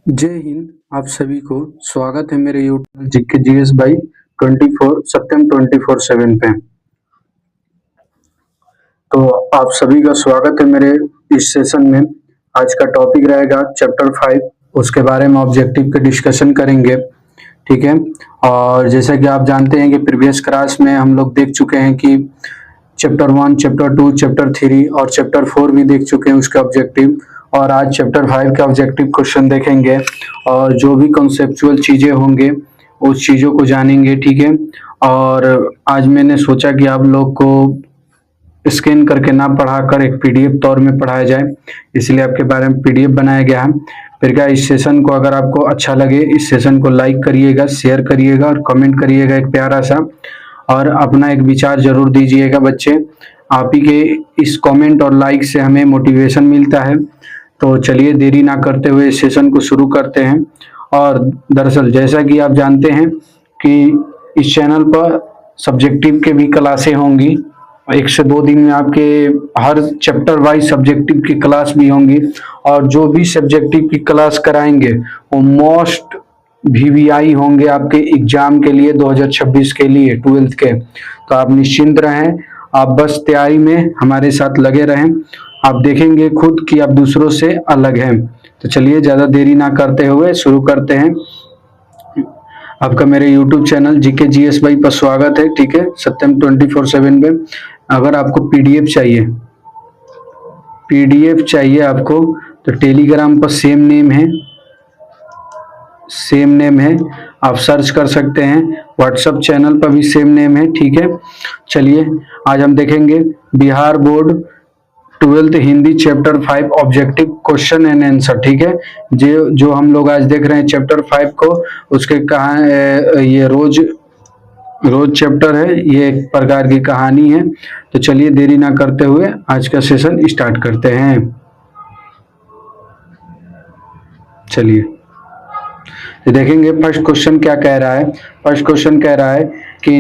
जय हिंद। आप सभी को स्वागत है मेरे यूट्यूब जीके जीएस बाई 24 सत्यम 24/7 पे। तो आप सभी का स्वागत है मेरे इस सेशन में। आज का टॉपिक रहेगा चैप्टर 5, उसके बारे में ऑब्जेक्टिव के डिस्कशन करेंगे, ठीक है। और जैसा कि आप जानते हैं कि प्रीवियस क्लास में हम लोग देख चुके हैं कि चैप्टर 1, चैप्टर 2, चैप्टर 3 और चैप्टर 4 भी देख चुके हैं उसके ऑब्जेक्टिव। और आज चैप्टर 5 का ऑब्जेक्टिव क्वेश्चन देखेंगे और जो भी कॉन्सेप्चुअल चीजें होंगे उस चीजों को जानेंगे, ठीक है। और आज मैंने सोचा कि आप लोग को स्कैन करके ना पढ़ाकर एक पीडीएफ तौर में पढ़ाया जाए, इसलिए आपके बारे में पीडीएफ बनाया गया है। फिर क्या, इस सेशन को अगर आपको अच्छा लगे इस सेशन को लाइक करिएगा, शेयर करिएगा और कमेंट करिएगा एक प्यारा सा, और अपना एक विचार जरूर दीजिएगा बच्चे। आप ही के इस कमेंट और लाइक से हमें मोटिवेशन मिलता है। तो चलिए देरी ना करते हुए इस सेशन को शुरू करते हैं। और दरअसल जैसा कि आप जानते हैं कि इस चैनल पर सब्जेक्टिव के भी क्लासें होंगी, 1 से 2 दिन में आपके हर चैप्टर वाइज सब्जेक्टिव की क्लास भी होंगी। और जो भी सब्जेक्टिव की क्लास कराएंगे वो मोस्ट वीवीआई होंगे आपके एग्जाम के लिए 2026 के लिए 12th के। तो आप निश्चिंत रहें, आप बस तैयारी में हमारे साथ लगे रहें, आप देखेंगे खुद कि आप दूसरों से अलग हैं। तो चलिए ज़्यादा देरी ना करते हुए शुरू करते हैं। आपका मेरे YouTube channel GK GS by पर स्वागत है, ठीक है, सत्यम 24/7 पे। अगर आपको पीडीएफ चाहिए आपको तो टेलीग्राम पर सेम नेम है, आप सर्च कर सकते हैं। व्हाट्सएप चैनल पर भी सेम नेम है, ठीक है। चलिए आज हम देखेंगे Bihar board 12th Hindi chapter 5 objective question and answer, ठीक है। जो हम लोग आज देख रहे हैं चैप्टर 5 को, उसके कहा ये रोज चैप्टर है, ये एक प्रकार की कहानी है। तो चलिए देरी ना करते हुए आज का सेशन स्टार्ट करते हैं। चलिए तो देखेंगे फर्स्ट क्वेश्चन क्या कह रहा है। फर्स्ट क्वेश्चन कह रहा है कि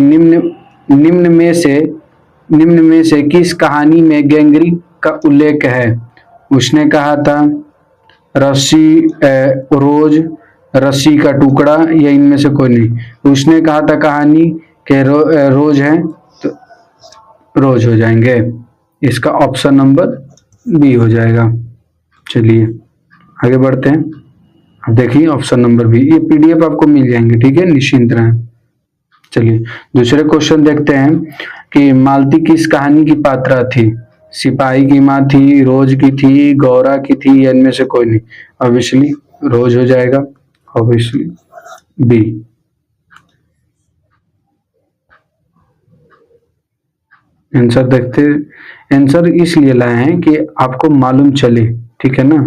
निम्न में से किस कहानी में गैंगरी का उल्लेख है। उसने कहा था रस्सी, रोज, रस्सी का टुकड़ा, या इनमें से कोई नहीं। उसने कहा था कहानी के रोज है, तो रोज हो जाएंगे, इसका ऑप्शन नंबर बी हो जाएगा। चलिए आगे बढ़ते हैं। अब देखिए ऑप्शन नंबर बी, ये पीडीएफ आपको मिल जाएंगे, ठीक है, निश्चिंत रहें। चलिए दूसरे क्वेश्चन देखते हैं कि मालती किस कहानी की पात्रा थी। सिपाही की माँ थी, रोज की थी, गौरा की थी, या इनमें से कोई नहीं। ऑब्वियसली रोज हो जाएगा, ऑब्वियसली बी। आंसर देखते, आंसर इसलिए लाए हैं कि आपको मालूम चले, ठीक है ना,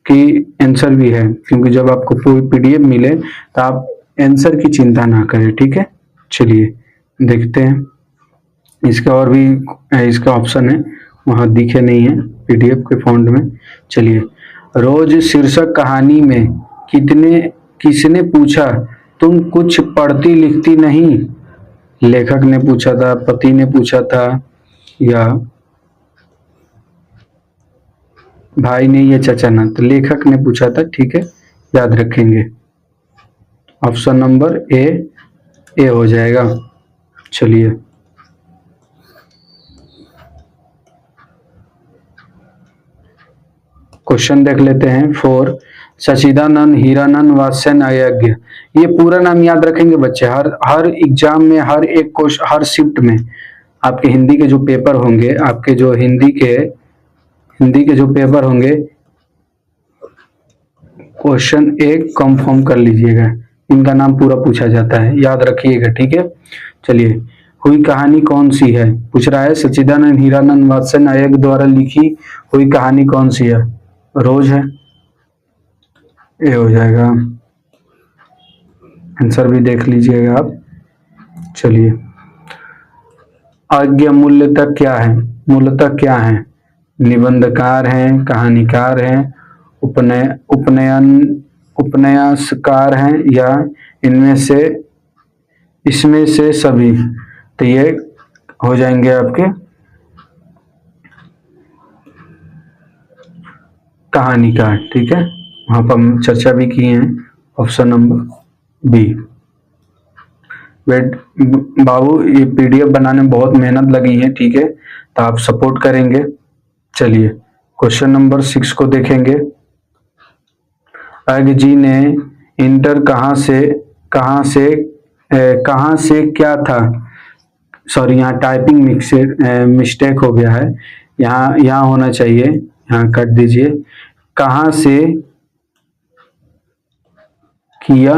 कि आंसर भी है, क्योंकि जब आपको पूरी पीडीएफ मिले तो आप आंसर की चिंता ना करें, ठीक है। चलिए देखते हैं, इसका और भी इसका ऑप्शन है, वहाँ दिखे नहीं है पीडीएफ के फॉन्ट में। चलिए, रोज शीर्षक कहानी में किसने पूछा तुम कुछ पढ़ती लिखती नहीं। लेखक ने पूछा था, पति ने पूछा था, या भाई ने, या चाचा ने। तो लेखक ने पूछा था, ठीक है, याद रखेंगे। ऑप्शन नंबर ए हो जाएगा। चलिए क्वेश्चन देख लेते हैं। 4, सचिदानंद हीरानंद वात्स्यन अयज्ञ। ये पूरा नाम याद रखेंगे बच्चे, हर एग्जाम में, हर एक क्वेश्चन, हर शिफ्ट में आपके हिंदी के जो पेपर होंगे, आपके जो हिंदी के जो पेपर होंगे, क्वेश्चन एक कंफर्म कर लीजिएगा, इनका नाम पूरा पूछा जाता है, याद रखिएगा, ठीक है। चलिए, हुई कहानी कौन सी है पूछ रहा है। सचिदानंद हीरानंद वात्स्यन अयज्ञ द्वारा लिखी हुई कहानी कौन सी है। रोज है, ए हो जाएगा। आंसर भी देख लीजिएगा आप। चलिए, आज्ञा मूल्यतः क्या है। मूलतः क्या है, निबंधकार हैं, कहानीकार हैं, उपन्यासकार हैं, या इसमें से सभी। तो ये हो जाएंगे आपके कहानीकार, ठीक है, वहाँ पर हम चर्चा भी किए हैं। Option number B. वेट बाबू, ये पीडीएफ बनाने में बहुत मेहनत लगी है, ठीक है, तो आप सपोर्ट करेंगे। चलिए क्वेश्चन नंबर 6 को देखेंगे। अग जी ने इंटर कहाँ से क्या था, सॉरी यहाँ टाइपिंग मिस्टेक हो गया है, यहाँ होना चाहिए, यहाँ कट दीजिए, कहाँ से किया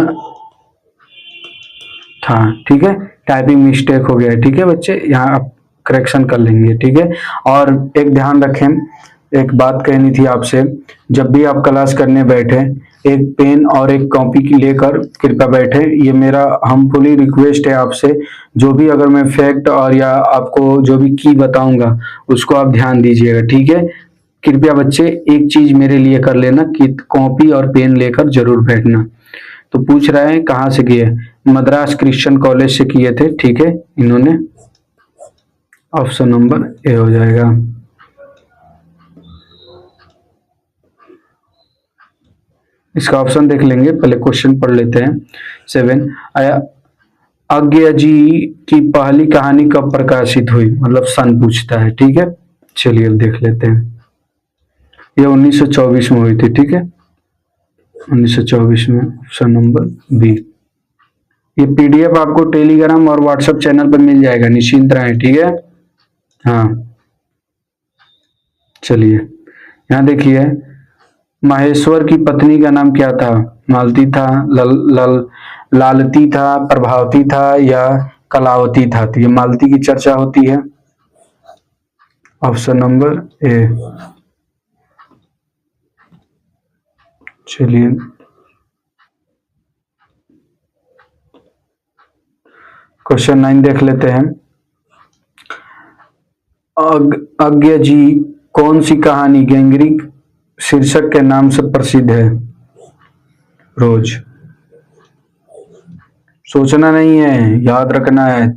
था, ठीक है, टाइपिंग मिस्टेक हो गया है, ठीक है बच्चे, यहाँ आप करेक्शन कर लेंगे, ठीक है। और एक ध्यान रखें, एक बात कहनी थी आपसे, जब भी आप क्लास करने बैठे एक पेन और एक कॉपी की लेकर कृपया बैठे, ये मेरा हमफुली रिक्वेस्ट है आपसे। जो भी अगर मैं फैक्ट और या आपको जो भी की बताऊंगा उसको आप ध्यान दीजिएगा, ठीक है। कृपया बच्चे एक चीज मेरे लिए कर लेना कि कॉपी और पेन लेकर जरूर बैठना। तो पूछ रहा है कहाँ से किए, मद्रास क्रिश्चियन कॉलेज से किए थे, ठीक है इन्होंने। ऑप्शन नंबर ए हो जाएगा। इसका ऑप्शन देख लेंगे, पहले क्वेश्चन पढ़ लेते हैं। 7, अज्ञा जी की पहली कहानी कब प्रकाशित हुई, मतलब सन पूछता है, ठीक है। चलिए अब देख लेते हैं, ये 1924 में हुई थी, ठीक है, 1924 में। Option number B. ये पीडीएफ आपको टेलीग्राम और व्हाट्सएप चैनल पर मिल जाएगा, निश्चिंत रहें, ठीक है। हाँ चलिए यहाँ देखिए, माहेश्वर की पत्नी का नाम क्या था, मालती था, लालती था, प्रभावती था या कलावती था। तो ये मालती की चर्चा होती है। Option number A. चलिए क्वेश्चन 9 देख लेते हैं। अज्ञा जी कौन सी कहानी गैंगरिक शीर्षक के नाम से प्रसिद्ध है। रोज, सोचना नहीं है, याद रखना है,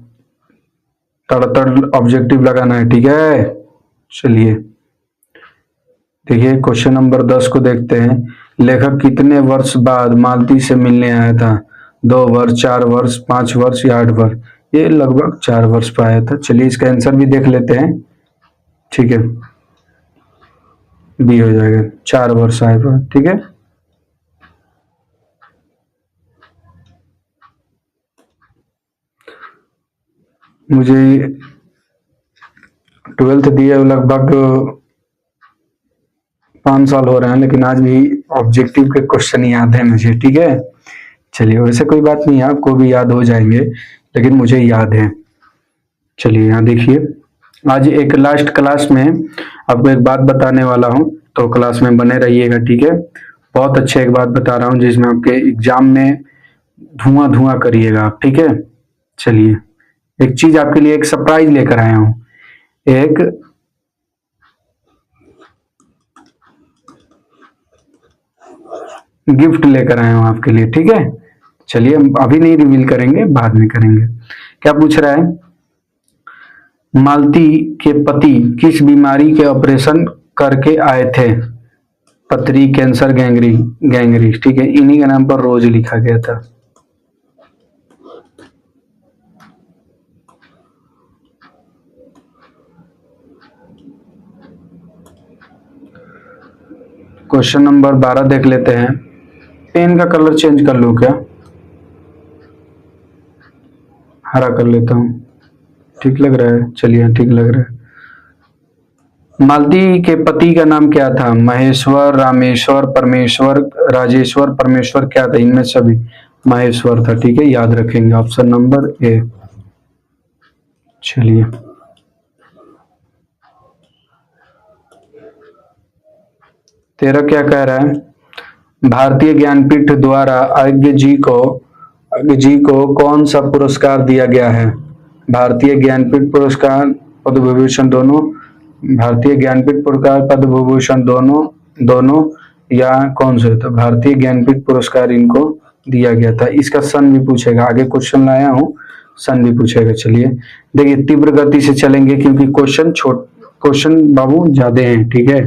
तड़ ऑब्जेक्टिव लगाना है, ठीक है। चलिए देखिए क्वेश्चन नंबर 10 को देखते हैं। लेखक कितने वर्ष बाद मालती से मिलने आया था, 2 वर्ष, 4 वर्ष, 5 वर्ष या 8 वर्ष। ये लगभग 4 वर्ष पर आया था। चलिए इसका आंसर भी देख लेते हैं, ठीक है, बी हो जाएगा, 4 वर्ष आए पर, ठीक है। मुझे 12th दिए लगभग 5 साल हो रहे हैं, लेकिन आज भी ऑब्जेक्टिव के क्वेश्चन याद है मुझे, ठीक है। चलिए वैसे कोई बात नहीं है, आपको भी याद हो जाएंगे, लेकिन मुझे याद है। चलिए यहाँ देखिए, आज एक लास्ट क्लास में आपको एक बात बताने वाला हूँ, तो क्लास में बने रहिएगा, ठीक है। बहुत अच्छे एक बात बता रहा हूँ जिसमें आपके एग्जाम में धुआं करिएगा आप, ठीक है। चलिए एक चीज आपके लिए एक सरप्राइज लेकर आया हूँ, एक गिफ्ट लेकर आया हूँ आपके लिए, ठीक है। चलिए हम अभी नहीं रिवील करेंगे, बाद में करेंगे। क्या पूछ रहा है, मालती के पति किस बीमारी के ऑपरेशन करके आए थे। पथरी, कैंसर, गैंगरी, ठीक है, इन्हीं के नाम पर रोज लिखा गया था। क्वेश्चन नंबर 12 देख लेते हैं। पेन का कलर चेंज कर लूं क्या, हरा कर लेता हूं, ठीक लग रहा है। चलिए ठीक लग रहा है। मालती के पति का नाम क्या था, महेश्वर, रामेश्वर, परमेश्वर, राजेश्वर, परमेश्वर, क्या था, इनमें सभी महेश्वर था, ठीक है, याद रखेंगे। Option number A. चलिए 13 क्या कह रहा है, भारतीय ज्ञानपीठ द्वारा अज्ञ जी को कौन सा पुरस्कार दिया गया है। भारतीय ज्ञानपीठ पुरस्कार, पद्म विभूषण दोनों, भारतीय ज्ञानपीठ पुरस्कार, पद्म विभूषण दोनों या कौन से, तो भारतीय ज्ञानपीठ पुरस्कार इनको दिया गया था। इसका सन भी पूछेगा, आगे क्वेश्चन लाया हूँ, सन भी पूछेगा। चलिए देखिए तीव्र गति से चलेंगे क्योंकि क्वेश्चन बाबू ज्यादा हैं, ठीक है,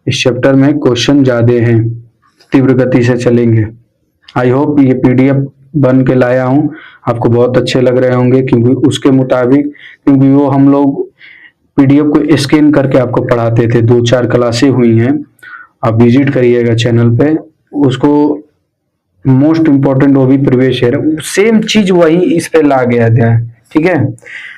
इस चैप्टर में क्वेश्चन ज्यादा हैं। तीव्र गति से चलेंगे। आई होप ये पीडीएफ बन के लाया हूँ, आपको बहुत अच्छे लग रहे होंगे, क्योंकि उसके मुताबिक, क्योंकि वो हम लोग पीडीएफ को स्कैन करके आपको पढ़ाते थे, 2-4 क्लासें हुई हैं, आप विजिट करिएगा चैनल पे। उसको मोस्ट इम्पोर्टेंट वो भी प्रीवियस ईयर, सेम चीज वही इस पे ला गया था, ठीक है।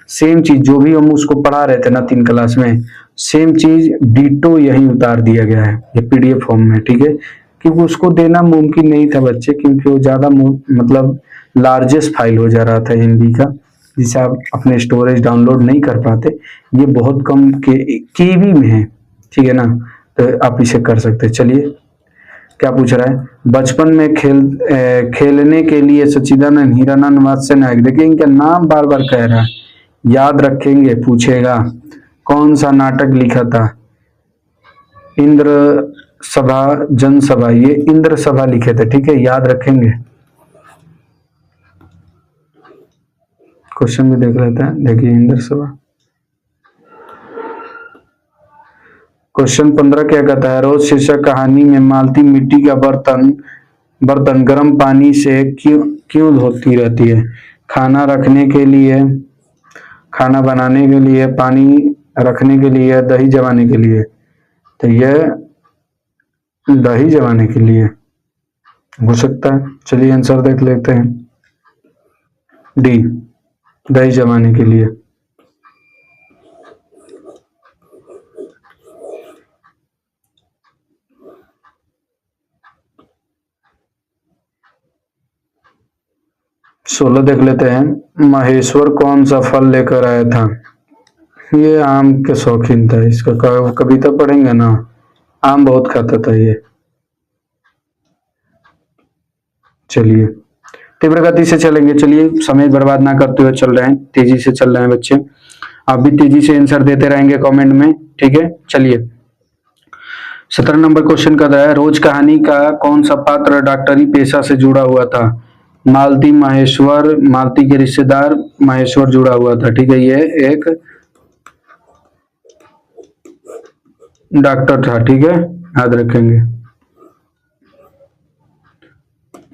सेम चीज जो भी हम उसको पढ़ा रहे थे ना 3 क्लास में, सेम चीज डिटो यही उतार दिया गया है ये पीडीएफ फॉर्म में, ठीक है। क्योंकि उसको देना मुमकिन नहीं था बच्चे, क्योंकि वो ज्यादा मतलब लार्जेस्ट फाइल हो जा रहा था एमबी का, जिसे आप अपने स्टोरेज डाउनलोड नहीं कर पाते। ये बहुत कम केबी में है, ठीक है ना, तो आप इसे कर सकते हैं। चलिए क्या पूछ रहा है, बचपन में खेलने के लिए सच्चिदानंद हीरानंद मत्स्य नायक, देखिए इनका नाम बार बार कह रहा है, याद रखेंगे, पूछेगा कौन सा नाटक लिखा था, इंद्र सभा जनसभा, ये इंद्र सभा लिखे थे, ठीक है, याद रखेंगे। क्वेश्चन भी देख लेते हैं, देखिए इंद्र सभा। क्वेश्चन 15 क्या कहता है, रोज शीर्षक कहानी में मालती मिट्टी का बर्तन गर्म पानी से क्यों धोती रहती है? खाना रखने के लिए, खाना बनाने के लिए, पानी रखने के लिए, दही जमाने के लिए। तो यह दही जमाने के लिए हो सकता है। चलिए आंसर देख लेते हैं, डी, दही जमाने के लिए। सोलह देख लेते हैं, महेश्वर कौन सा फल लेकर आया था? ये आम के शौकीन था, इसका कविता पढ़ेंगे ना, आम बहुत खाता था ये। चलिए तीव्र गति से चलेंगे, चलिए समय बर्बाद ना करते हुए चल रहे हैं, तेजी से चल रहे हैं बच्चे, आप भी तेजी से आंसर देते रहेंगे कमेंट में, ठीक है। चलिए 17 नंबर क्वेश्चन का है, रोज कहानी का कौन सा पात्र डॉक्टरी पेशा से जुड़ा हुआ था? मालती माहेश्वर, मालती के रिश्तेदार माहेश्वर जुड़ा हुआ था, ठीक है, ये एक डॉक्टर था, ठीक है, याद रखेंगे।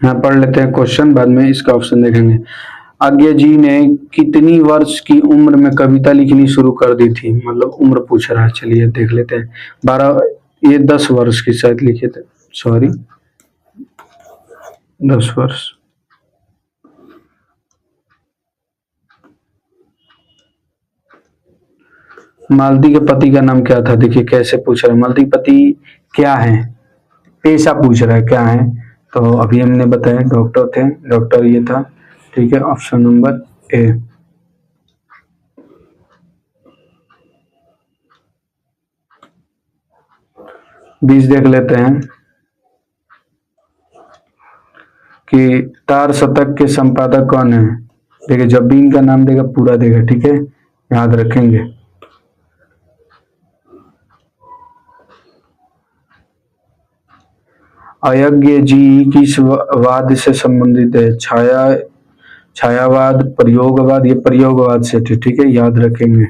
यहाँ पढ़ लेते हैं क्वेश्चन, बाद में इसका ऑप्शन देखेंगे। आज्ञा जी ने कितनी वर्ष की उम्र में कविता लिखनी शुरू कर दी थी? मतलब उम्र पूछ रहा है, चलिए देख लेते हैं। 12, ये 10 वर्ष की शायद लिखे थे, सॉरी 10 वर्ष। मालती के पति का नाम क्या था? देखिए कैसे पूछ रहा है, मालती पति क्या है, पेशा पूछ रहा है क्या है, तो अभी हमने बताया डॉक्टर थे, डॉक्टर ये था, ठीक है, ऑप्शन नंबर ए। बीस देख लेते हैं कि तार शतक के संपादक कौन है? देखिए जब भी इनका नाम देगा पूरा देगा, ठीक है, याद रखेंगे। अयज्ञ जी किस वाद से संबंधित है? छायावाद, प्रयोगवाद, ये प्रयोगवाद से थे, ठीक है, याद रखेंगे।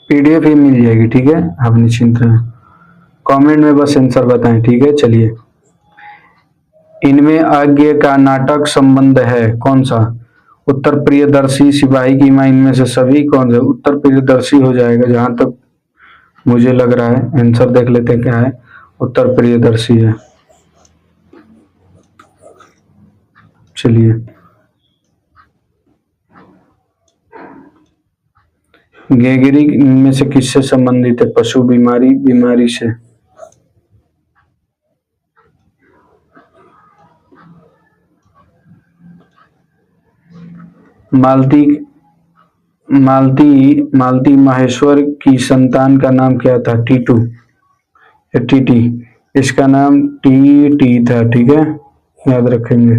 पीडीएफ ही मिल जाएगी, ठीक है, आप निश्चिंत रहें, कमेंट में बस आंसर बताएं, ठीक है। चलिए इनमें आज्ञा का नाटक संबंध है कौन सा? उत्तर प्रियदर्शी, सिपाही की मां, इनमें से सभी कौन सा? उत्तर प्रियदर्शी हो जाएगा जहां तक मुझे लग रहा है। आंसर देख लेते हैं क्या है, उत्तर प्रियदर्शी है। चलिए गेगरी इनमें से किससे संबंधित है? पशु बीमारी से। मालती मालती माहेश्वर की संतान का नाम क्या था? टीटू, टीटी, इसका नाम टी था, ठीक है, याद रखेंगे।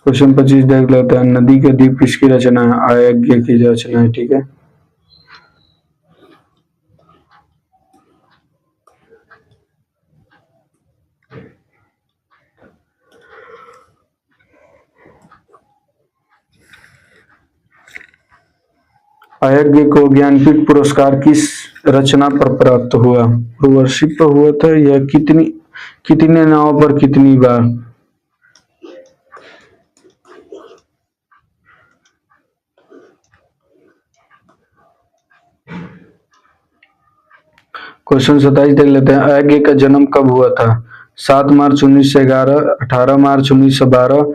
क्वेश्चन 25 देख लेते हैं, नदी के द्वीप किसकी रचना है? अयज्ञ की रचना है, ठीक है। अयज्ञ को ज्ञानपीठ पुरस्कार किस रचना पर प्राप्त हुआ? उर्वशी पर हुआ था या कितने नावों पर कितनी बार? क्वेश्चन 27 देख लेते हैं। अयज्ञ का जन्म कब हुआ था? 7 मार्च 1911, 18 मार्च 1912,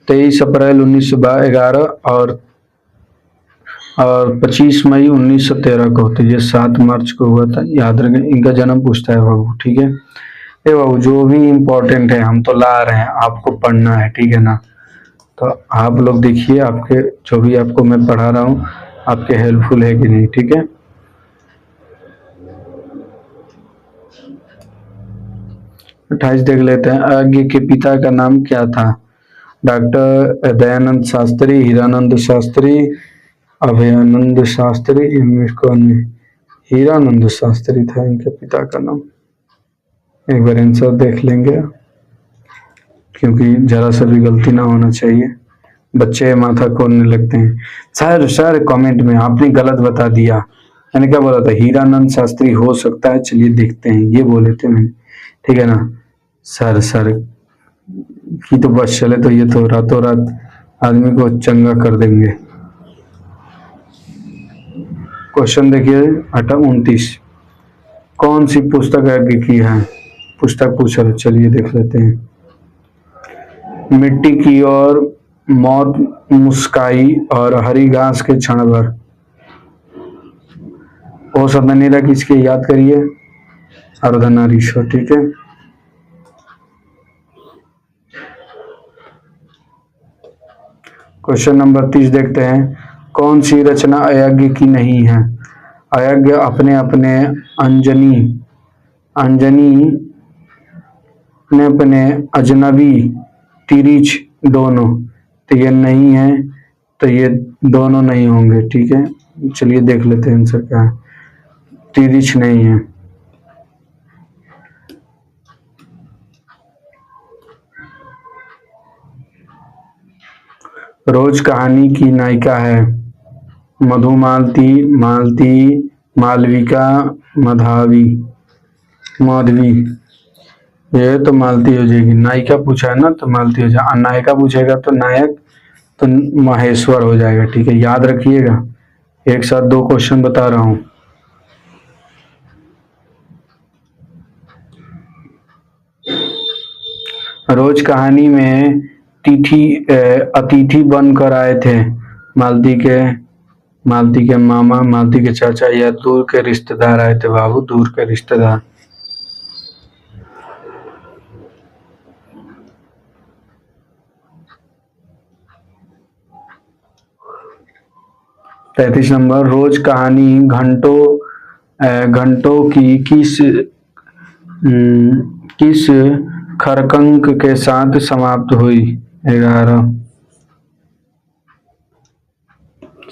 23 अप्रैल 1911 और 25 मई 1913 को। तो ये 7 मार्च को हुआ था, याद रखें। इनका जन्म पूछता है बाबू, ठीक है। ये बाबू जो भी इम्पोर्टेंट है हम तो ला रहे हैं, आपको पढ़ना है, ठीक है ना। तो आप लोग देखिए, आपके जो भी आपको मैं पढ़ा रहा हूँ आपके हेल्पफुल है कि नहीं, ठीक है। 28 देख लेते हैं। अयज्ञ के पिता का नाम क्या था? डॉक्टर दयानंद शास्त्री, हीरानंद शास्त्री, अभयानंद शास्त्री, इनमें कौन है? हीरानंद शास्त्री था इनके पिता का नाम। एक बार आंसर देख लेंगे, क्योंकि जरा सा भी गलती ना होना चाहिए, बच्चे माथा खोलने लगते हैं। सर कमेंट में आपने गलत बता दिया, मैंने क्या बोला था? हीरानंद शास्त्री हो सकता है, चलिए देखते हैं, ये बोले थे मैंने, ठीक है ना। सर की तो बस चले तो ये तो रातों रात आदमी को चंगा कर देंगे। क्वेश्चन देखिए 29, कौन सी पुस्तक आगे की है? पुस्तक पूछा, चलिए देख लेते हैं। मिट्टी की और मौत मुस्काई और हरी घास के क्षण भर। ओ सदनीरा किसके? याद करिए, अर्धनारीश्वर, ठीक है। क्वेश्चन नंबर 30 देखते हैं। कौन सी रचना अयज्ञ की नहीं है? अयज्ञ अपने अंजनी ने अपने अजनबी, तिरिच दोनों। तो ये नहीं है, तो ये दोनों नहीं होंगे, ठीक है। चलिए देख लेते हैं आंसर क्या है। तिरिच नहीं है। रोज कहानी की नायिका है? मधुमालती, मालती, मालविका, माधवी। ये तो मालती हो जाएगी, नायिका पूछा है ना तो मालती हो जाएगा, नायिका पूछेगा तो नायक, तो महेश्वर हो जाएगा, ठीक है। याद रखिएगा, एक साथ 2 क्वेश्चन बता रहा हूं। रोज कहानी में अतिथि बनकर आए थे मालती के मामा, मालती के चाचा या दूर के रिश्तेदार आए थे बाबू, दूर के रिश्तेदार। तैतीस नंबर, रोज कहानी घंटों की किस खरकंक के साथ समाप्त हुई? 11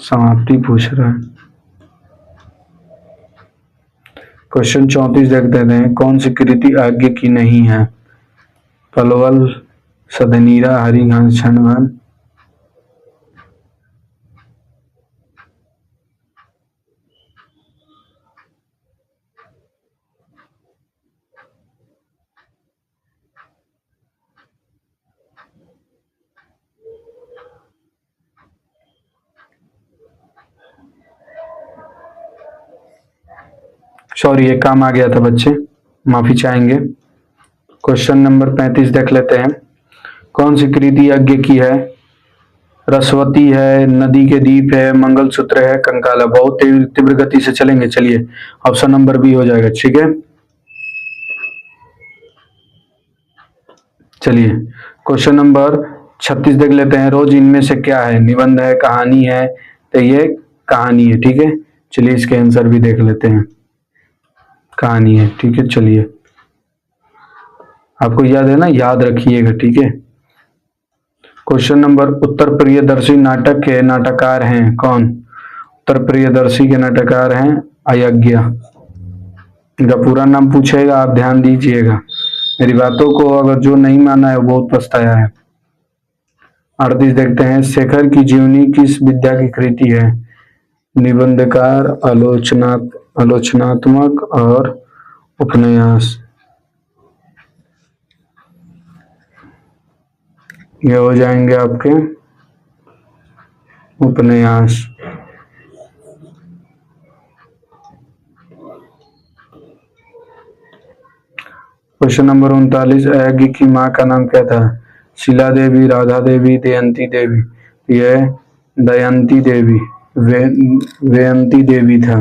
समाप्ति पूछ रहा है। क्वेश्चन 34 देख देते हैं। कौन सी कृति अयज्ञ की नहीं है? पलवल, सदनीरा, हरी घास, क्षणभर। सॉरी, ये काम आ गया था बच्चे, माफी चाहेंगे। क्वेश्चन नंबर 35 देख लेते हैं। कौन सी कृति यज्ञ की है? रसवती है, नदी के दीप है, मंगलसूत्र है, कंकाल है। बहुत तीव्र गति से चलेंगे, चलिए ऑप्शन नंबर बी हो जाएगा, ठीक है। चलिए क्वेश्चन नंबर 36 देख लेते हैं। रोज इनमें से क्या है? निबंध है, कहानी है, तो ये कहानी है, ठीक है। चलिए इसके आंसर भी देख लेते हैं। कहानी है, ठीक है। चलिए आपको याद है ना, याद रखिएगा, ठीक है। क्वेश्चन नंबर, उत्तर प्रियदर्शी नाटक के नाटककार हैं कौन? उत्तर प्रियदर्शी के नाटककार हैं अयज्ञ। इनका पूरा नाम पूछेगा, आप ध्यान दीजिएगा, मेरी बातों को अगर जो नहीं माना है वो बहुत पछताया है। 38 देखते हैं। शेखर की जीवनी किस विद्या की कृति है? निबंधकार, आलोचनात्मक और उपन्यास। ये हो जाएंगे आपके उपन्यास। क्वेश्चन नंबर 39, यज्ञ की माँ का नाम क्या था? शीला देवी, राधा देवी, दयंती देवी। यह दयंती देवी, वेयंती देवी था।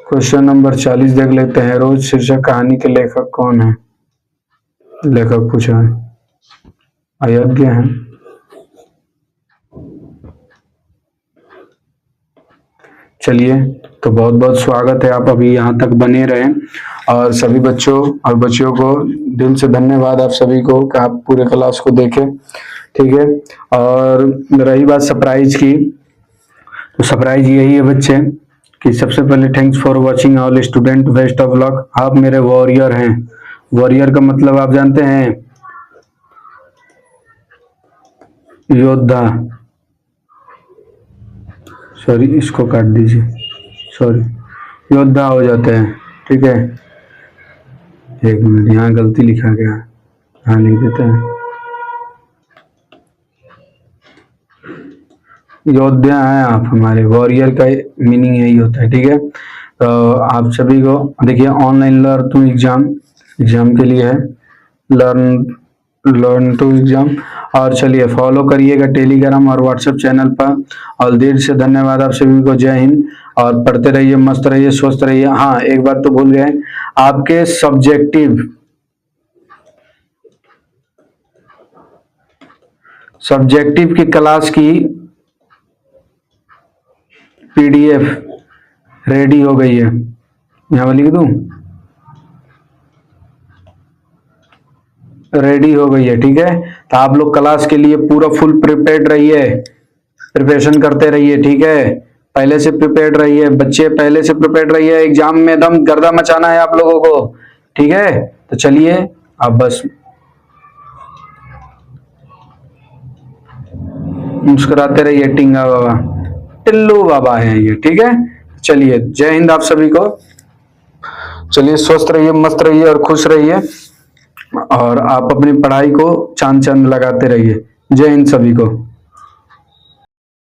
क्वेश्चन नंबर 40 देख लेते हैं। रोज शीर्षक कहानी के लेखक कौन है? लेखक पूछा है, अयज्ञ है। चलिए, तो बहुत बहुत स्वागत है, आप अभी यहाँ तक बने रहें। और सभी बच्चों और बच्चियों को दिल से धन्यवाद आप सभी को कि आप पूरे क्लास को देखें, ठीक है। और रही बात सरप्राइज की, तो सरप्राइज यही है बच्चे कि सबसे पहले thanks for watching all student, best of luck. आप मेरे वॉरियर हैं। वॉरियर का मतलब आप जानते हैं? योद्धा। सॉरी, इसको काट दीजिए, सॉरी, योद्धा हो जाते हैं, ठीक है। एक मिनट, यहाँ गलती लिखा गया, यहाँ लिख देते हैं। योद्धा हैं आप हमारे। वॉरियर का मीनिंग यही होता है, ठीक है। तो आप सभी को देखिए, ऑनलाइन लर्न टू एग्जाम के लिए है, लर्न टू एग्जाम। और चलिए, फॉलो करिएगा टेलीग्राम और व्हाट्सएप चैनल पर। और दिल से धन्यवाद आप सभी को। जय हिंद। और पढ़ते रहिए, मस्त रहिए, स्वस्थ रहिए। हाँ, एक बात तो भूल गए, आपके सब्जेक्टिव की क्लास की पीडीएफ रेडी हो गई है, यहाँ लिख दूं, रेडी हो गई है, ठीक है। तो आप लोग क्लास के लिए पूरा फुल प्रिपेयर्ड रहिए, प्रिपरेशन करते रहिए, ठीक है। पहले से प्रिपेयर्ड रहिए बच्चे, पहले से प्रिपेयर्ड रहिए। एग्जाम में एकदम गर्दा मचाना है आप लोगों को, ठीक है। तो चलिए, आप बस मुस्कुराते रहिए। टिंगा बाबा, टिल्लू बाबा है ये, ठीक है। चलिए, जय हिंद आप सभी को। चलिए, स्वस्थ रहिए, मस्त रहिए और खुश रहिए। और आप अपनी पढ़ाई को चांद चांद लगाते रहिए। जय हिंद सभी को।